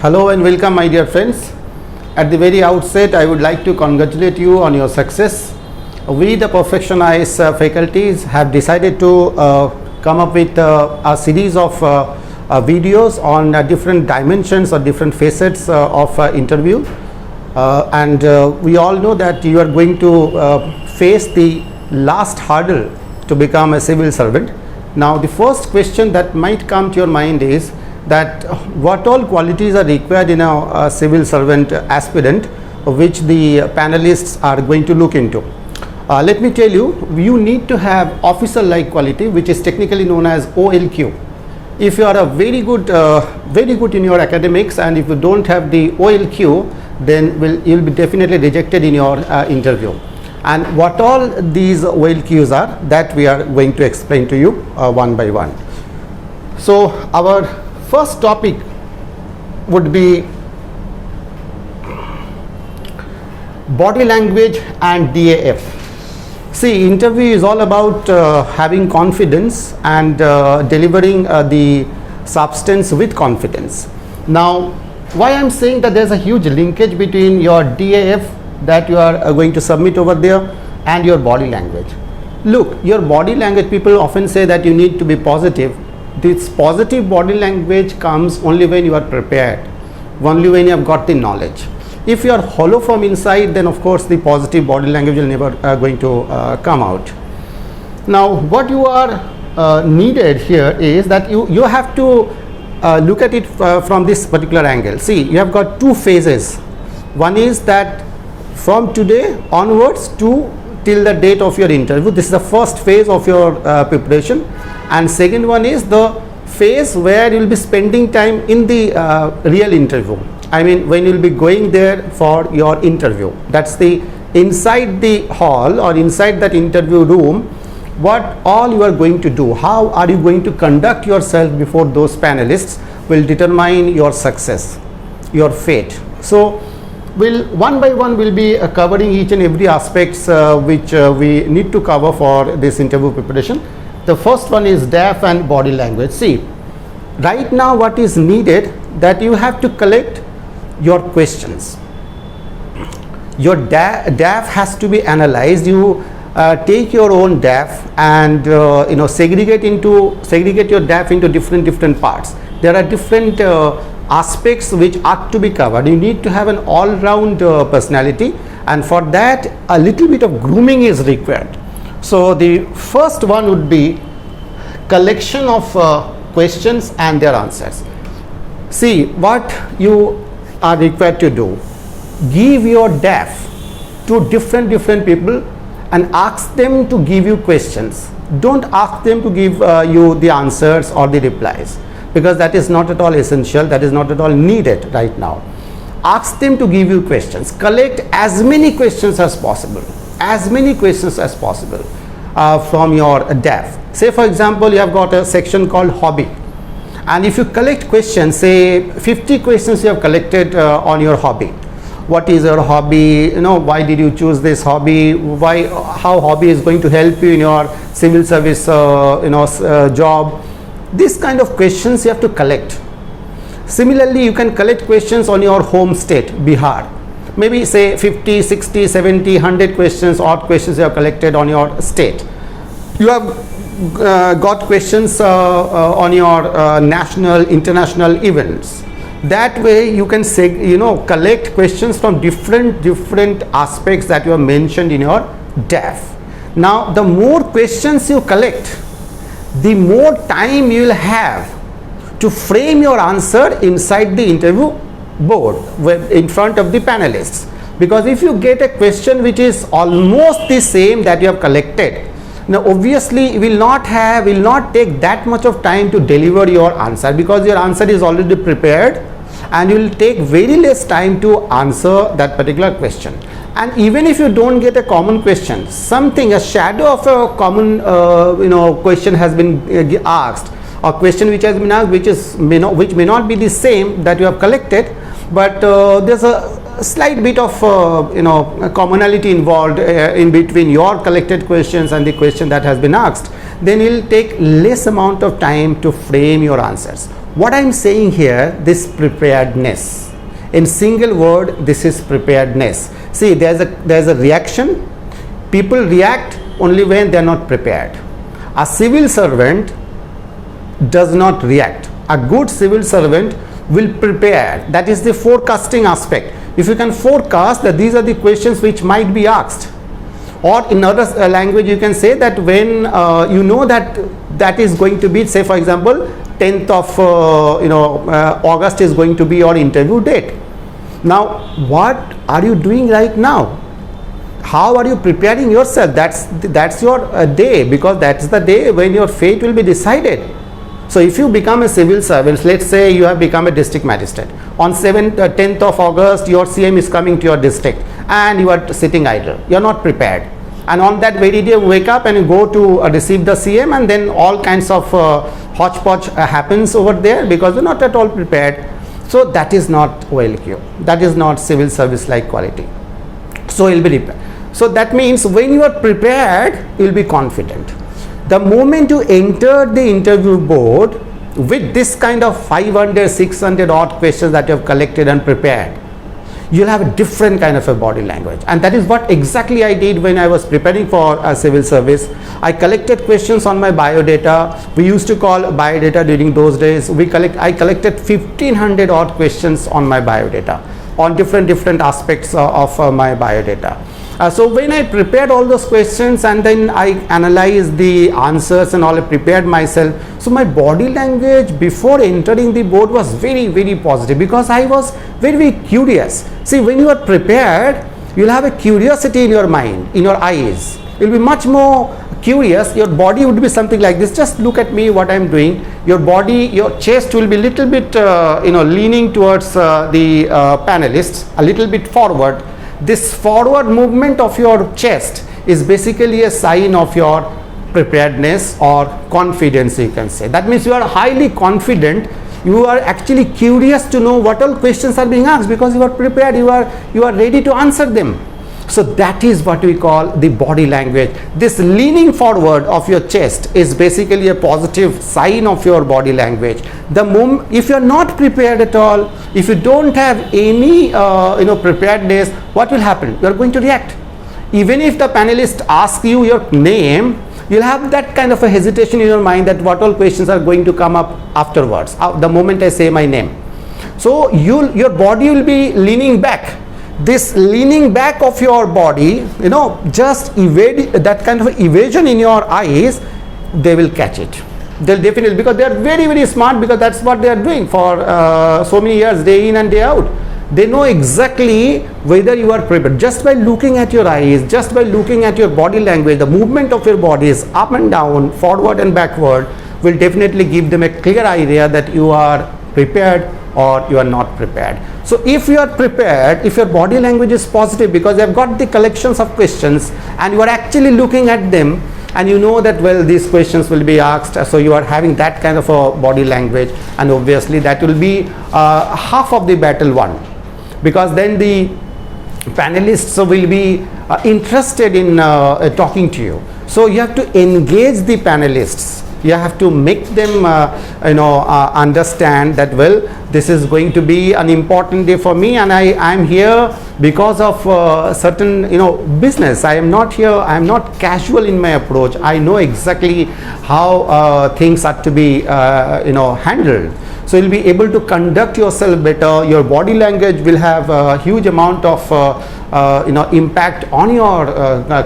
Hello and welcome, my dear friends. At the very outset, I would like to congratulate you on your success. We, the Perfectionize faculties, have decided to come up with a series of videos on different dimensions or different facets of interview. We all know that you are going to face the last hurdle to become a civil servant. Now, the first question that might come to your mind is that what all qualities are required in a civil servant aspirant, which the panelists are going to look into. Let me tell you, you need to have officer-like quality, which is technically known as OLQ. If you are a very good in your academics, and if you don't have the OLQ, then you'll be definitely rejected in your interview. And what all these OLQs are, that we are going to explain to you one by one. So our first topic would be body language and DAF. See, interview is all about having confidence and delivering the substance with confidence. Now, why I'm saying that there's a huge linkage between your DAF that you are going to submit over there and your body language. Look, your body language, people often say that you need to be positive. This positive body language comes only when you are prepared, only when you have got the knowledge. If you are hollow from inside, then of course the positive body language will never going to come out. Now, what you are needed here is that you have to look at it from this particular angle. See, you have got two phases. One is that from today onwards till the date of your interview, this is the first phase of your preparation, and second one is the phase where you will be spending time in the real interview. I mean, when you will be going there for your interview, that's the inside the hall or inside that interview room, what all you are going to do, how are you going to conduct yourself before those panelists will determine your success, your fate. So one by one we'll be covering each and every aspects which we need to cover for this interview preparation. The first one is DAF and body language. See, right now what is needed, that you have to collect your questions. Your DAF has to be analyzed. You take your own DAF and segregate your DAF into different parts. There are different aspects which are to be covered. You need to have an all-round personality, and for that a little bit of grooming is required. So the first one would be collection of questions and their answers. See, what you are required to do, give your DAF to different people and ask them to give you questions. Don't ask them to give you the answers or the replies, because that is not at all essential, that is not at all needed right now. Ask them to give you questions. Collect as many questions as possible, from your DAF. Say for example, you have got a section called hobby, and if you collect questions, say 50 questions you have collected on your hobby. What is your hobby? Why did you choose this hobby? How hobby is going to help you in your civil service job? This kind of questions you have to collect. Similarly, you can collect questions on your home state, Bihar. Maybe say 50, 60, 70, 100 questions, odd questions you have collected on your state. You have got questions on your national, international events. That way you can say, collect questions from different aspects that you have mentioned in your DAF. Now, the more questions you collect, the more time you will have to frame your answer inside the interview board in front of the panelists. Because if you get a question which is almost the same that you have collected, now obviously you will not take that much of time to deliver your answer, because your answer is already prepared and you will take very less time to answer that particular question. And even if you don't get a common question, a shadow of a common question has been asked, or question which has been asked which may not be the same that you have collected, but there's a slight bit of commonality involved in between your collected questions and the question that has been asked. then you'll take less amount of time to frame your answers. What I'm saying here, this preparedness, in single word, this is preparedness. See, there's a reaction. People react only when they are not prepared. A civil servant does not react. A good civil servant will prepare. That is the forecasting aspect. If you can forecast that these are the questions which might be asked, or in other language you can say that when you know that is going to be, say for example, 10th of August is going to be your interview date. Now what are you doing right now? How are you preparing yourself? That's your day, because that's the day when your fate will be decided. So if you become a civil servant, let's say you have become a district magistrate, on 10th of August your CM is coming to your district and you are sitting idle, you are not prepared, and on that very day you wake up and you go to receive the CM, and then all kinds of hodgepodge happens over there because you are not at all prepared. So that is not OLQ, that is not civil service like quality. So you will be prepared. So that means when you are prepared, you will be confident. The moment you enter the interview board with this kind of 500, 600 odd questions that you have collected and prepared, you'll have a different kind of a body language. And that is what exactly I did when I was preparing for a civil service. I collected questions on my biodata. We used to call biodata during those days. I collected 1500 odd questions on my biodata, on different aspects of my biodata. So when I prepared all those questions and then I analyzed the answers and all, I prepared myself. So my body language before entering the board was very, very positive, because I was very, very curious. See, when you are prepared, you'll have a curiosity in your mind, in your eyes. You'll be much more curious. Your body would be something like this. Just look at me, what I'm doing. Your body, your chest will be little bit, leaning towards the panelists, a little bit forward. This forward movement of your chest is basically a sign of your preparedness or confidence, you can say. That means you are highly confident. You are actually curious to know what all questions are being asked, because you are prepared, you are ready to answer them. So that is what we call the body language. This leaning forward of your chest is basically a positive sign of your body language. The moment, if you are not prepared at all, if you don't have any preparedness, what will happen? You are going to react. Even if the panelist asks you your name, you'll have that kind of a hesitation in your mind that what all questions are going to come up afterwards, the moment I say my name. So your body will be leaning back. This leaning back of your body, just evade that kind of evasion in your eyes, they will catch it. They'll definitely, because they are very, very smart, because that's what they are doing for so many years, day in and day out. They know exactly whether you are prepared. Just by looking at your eyes, just by looking at your body language, the movement of your body is up and down, forward and backward, will definitely give them a clear idea that you are prepared or you are not prepared. So if you are prepared, if your body language is positive, because you have got the collections of questions and you are actually looking at them, and you know that, well, these questions will be asked, so you are having that kind of a body language, and obviously that will be half of the battle won, because then the panelists will be interested in talking to you. So you have to engage the panelists. You have to make them understand that, well, this is going to be an important day for me, and I am here because of certain business. I am not here, I am not casual in my approach. I know exactly how things are to be handled. So you'll be able to conduct yourself better. Your body language will have a huge amount of impact on your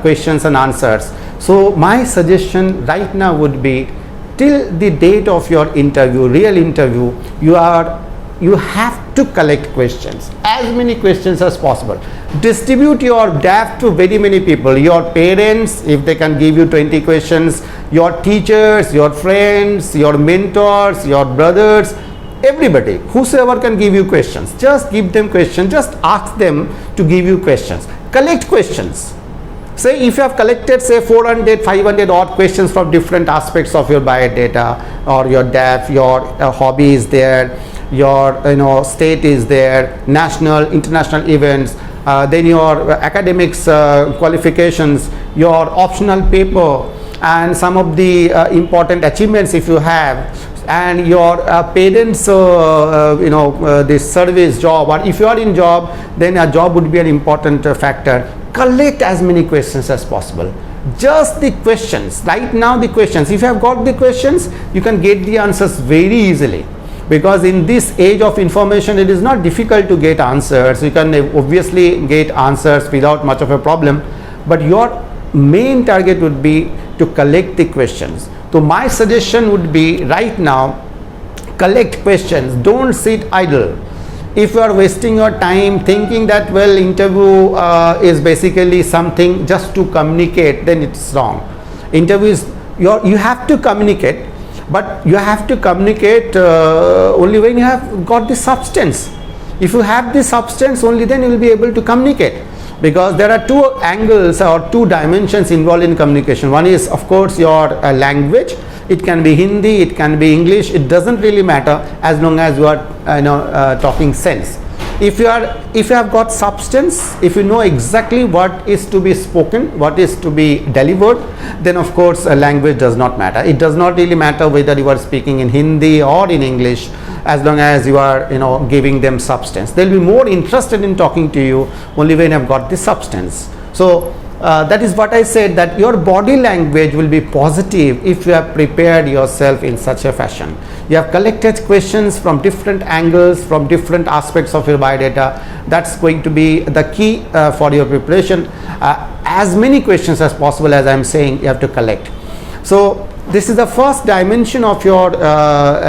questions and answers. So my suggestion right now would be, till the date of your interview, real interview, you have to collect questions, as many questions as possible. Distribute your DAF to very many people. Your parents, if they can give you 20 questions, your teachers, your friends, your mentors, your brothers, everybody, whosoever can give you questions, just give them questions, just ask them to give you questions. Collect questions. Say if you have collected, say 400, 500 odd questions from different aspects of your biodata or your DAF, your hobby is there, your state is there, national, international events, then your academics qualifications, your optional paper, and some of the important achievements if you have, and your parents this service job, or if you are in job, then a job would be an important factor. Collect as many questions as possible. Just the questions right now, the questions, if you have got the questions, you can get the answers very easily, because in this age of information it is not difficult to get answers. You can obviously get answers without much of a problem, but your main target would be to collect the questions. So my suggestion would be, right now, collect questions. Don't sit idle. If you are wasting your time thinking that, well, interview is basically something just to communicate, then it's wrong. Interview is, you have to communicate, but you have to communicate only when you have got the substance. If you have the substance, only then you will be able to communicate, because there are two angles or two dimensions involved in communication. One is, of course, your language. It can be Hindi, it can be English, it doesn't really matter, as long as you are talking sense. If you have got substance, if you know exactly what is to be spoken, what is to be delivered, then of course language does not matter. It does not really matter whether you are speaking in Hindi or in English, as long as you are giving them substance. They'll be more interested in talking to you only when you have got the substance. So that is what I said, that your body language will be positive if you have prepared yourself in such a fashion. You have collected questions from different angles, from different aspects of your biodata. That's going to be the key for your preparation. As many questions as possible, as I'm saying, you have to collect. So this is the first dimension of your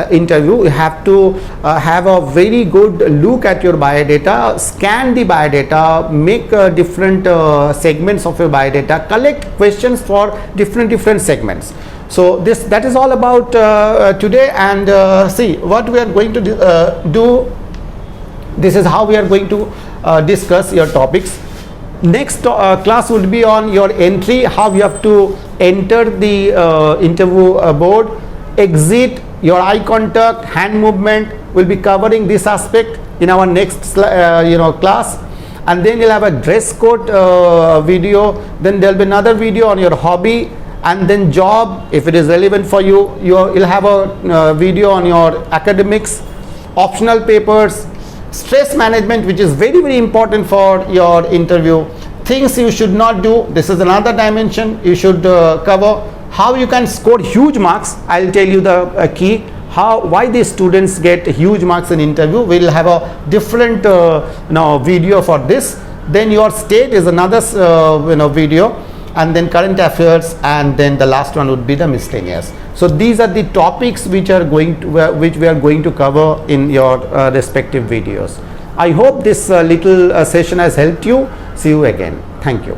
interview. You have to have a very good look at your biodata, scan the biodata, make different segments of your biodata, collect questions for different segments. So that is all about today, and see what we are going to do. This is how we are going to discuss your topics. Next class would be on your entry, how you have to enter the interview board, exit, your eye contact, hand movement. Will be covering this aspect in our next class. And then you'll have a dress code video, then there'll be another video on your hobby, and then job, if it is relevant for you. You'll have a video on your academics, optional papers, stress management, which is very important for your interview. Things you should not do, this is another dimension you should cover. How you can score huge marks, I'll tell you the key. Why these students get huge marks in interview. We'll have a different video for this. Then your state is another video, and then current affairs, and then the last one would be the miscellaneous. So these are the topics which we are going to cover in your respective videos. I hope this little session has helped you. See you again. Thank you.